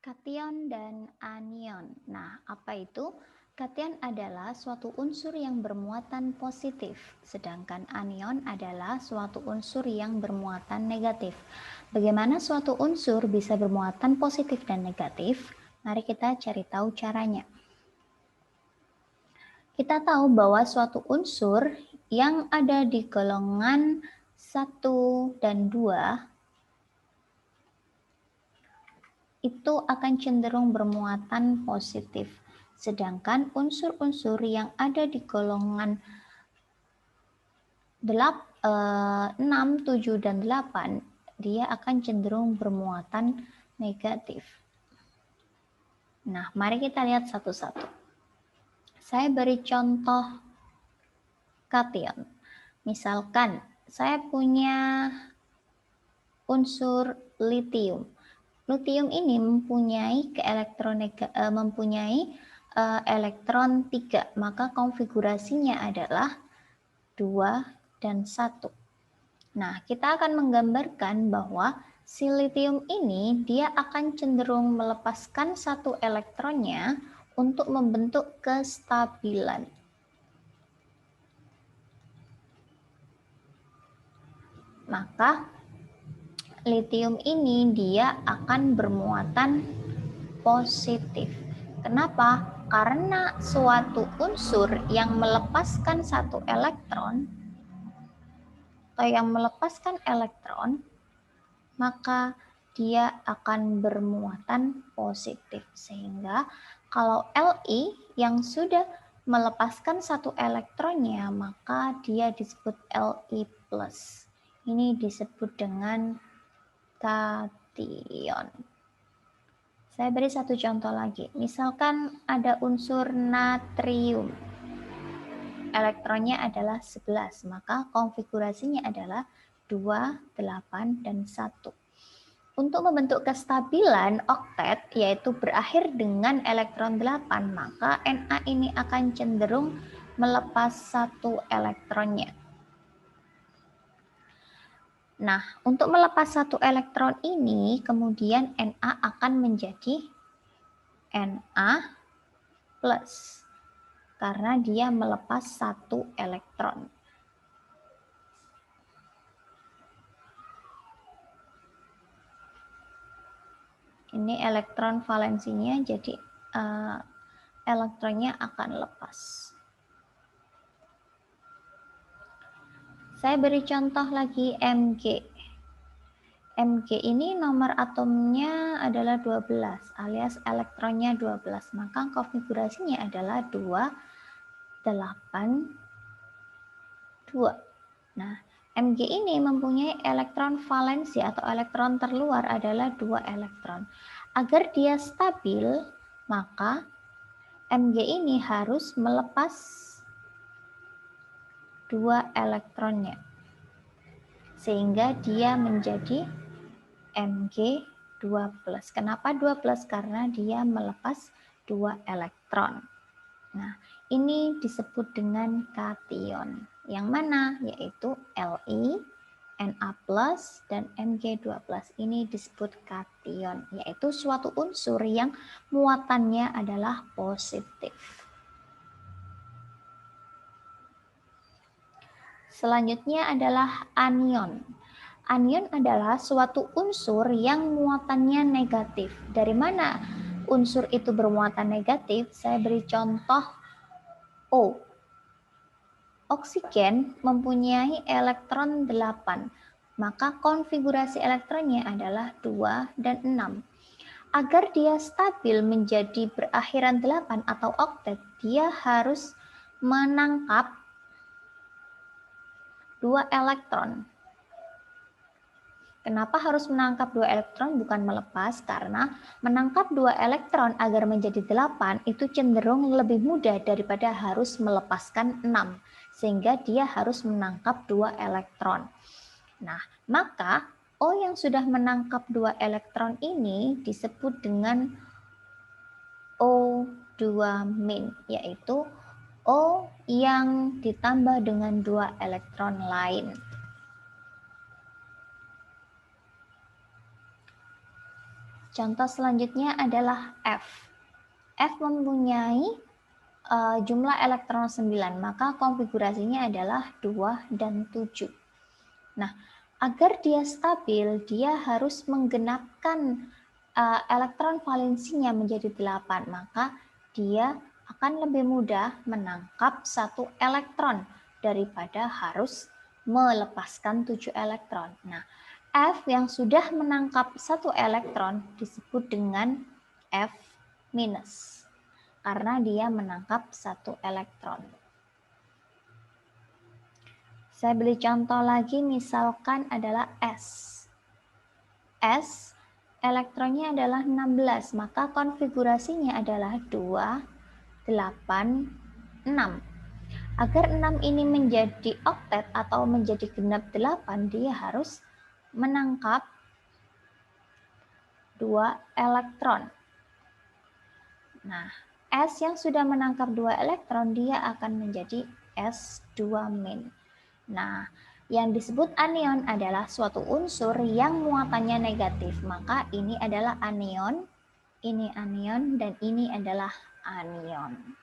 Kation dan anion. Nah, apa itu? Kation adalah suatu unsur yang bermuatan positif, sedangkan anion adalah suatu unsur yang bermuatan negatif. Bagaimana suatu unsur bisa bermuatan positif dan negatif? Mari kita cari tahu caranya. Kita tahu bahwa suatu unsur yang ada di golongan 1 dan 2 itu akan cenderung bermuatan positif. Sedangkan unsur-unsur yang ada di golongan 6, 7, dan 8, dia akan cenderung bermuatan negatif. Nah, mari kita lihat satu-satu. Saya beri contoh kation. Misalkan, saya punya unsur litium. Litium ini mempunyai elektron 3, maka konfigurasinya adalah 2 dan 1. Nah, kita akan menggambarkan bahwa si litium ini dia akan cenderung melepaskan satu elektronnya untuk membentuk kestabilan. Maka litium ini dia akan bermuatan positif. Kenapa? Karena suatu unsur yang melepaskan satu elektron atau yang melepaskan elektron, maka dia akan bermuatan positif. Sehingga kalau Li yang sudah melepaskan satu elektronnya, maka dia disebut Li+. Ini disebut dengan kation. Saya beri satu contoh lagi. Misalkan ada unsur natrium. Elektronnya adalah 11, maka konfigurasinya adalah 2, 8, dan 1. Untuk membentuk kestabilan oktet, yaitu berakhir dengan elektron 8, maka Na ini akan cenderung melepas satu elektronnya. Nah, untuk melepas satu elektron ini, kemudian Na akan menjadi Na+, karena dia melepas satu elektron. Ini elektron valensinya, jadi elektronnya akan lepas. Saya beri contoh lagi Mg. Mg ini nomor atomnya adalah 12, alias elektronnya 12. Maka konfigurasinya adalah 2, 8, 2. Nah, Mg ini mempunyai elektron valensi atau elektron terluar adalah 2 elektron. Agar dia stabil, maka Mg ini harus melepas 2 elektronnya. Sehingga dia menjadi Mg2+. Kenapa 2+? Karena dia melepas 2 elektron. Nah, ini disebut dengan kation. Yang mana? Yaitu Li, Na+, dan Mg2+. Ini disebut kation, yaitu suatu unsur yang muatannya adalah positif. Selanjutnya adalah anion. Anion adalah suatu unsur yang muatannya negatif. Dari mana unsur itu bermuatan negatif? Saya beri contoh O. Oksigen mempunyai elektron 8, maka konfigurasi elektronnya adalah 2 dan 6. Agar dia stabil menjadi berakhiran 8 atau oktet, dia harus menangkap 2 elektron. Kenapa harus menangkap 2 elektron bukan melepas? Karena menangkap 2 elektron agar menjadi 8 itu cenderung lebih mudah daripada harus melepaskan 6. Sehingga dia harus menangkap 2 elektron. Nah, maka O yang sudah menangkap 2 elektron ini disebut dengan O2-, yaitu O yang ditambah dengan 2 elektron lain. Contoh selanjutnya adalah F. F mempunyai jumlah elektron 9, maka konfigurasinya adalah 2 dan 7. Nah, agar dia stabil, dia harus menggenapkan elektron valensinya menjadi 8, maka dia akan lebih mudah menangkap 1 elektron daripada harus melepaskan 7 elektron. Nah, F yang sudah menangkap 1 elektron disebut dengan F minus karena dia menangkap 1 elektron. Saya beri contoh lagi, misalkan adalah S. S elektronnya adalah 16, maka konfigurasinya adalah 2, 8, 6. Agar 6 ini menjadi oktet atau menjadi genap 8, dia harus menangkap 2 elektron. Nah, S yang sudah menangkap 2 elektron, dia akan menjadi S2 min. Nah, yang disebut anion adalah suatu unsur yang muatannya negatif. Maka ini adalah anion, ini anion, dan ini adalah anion.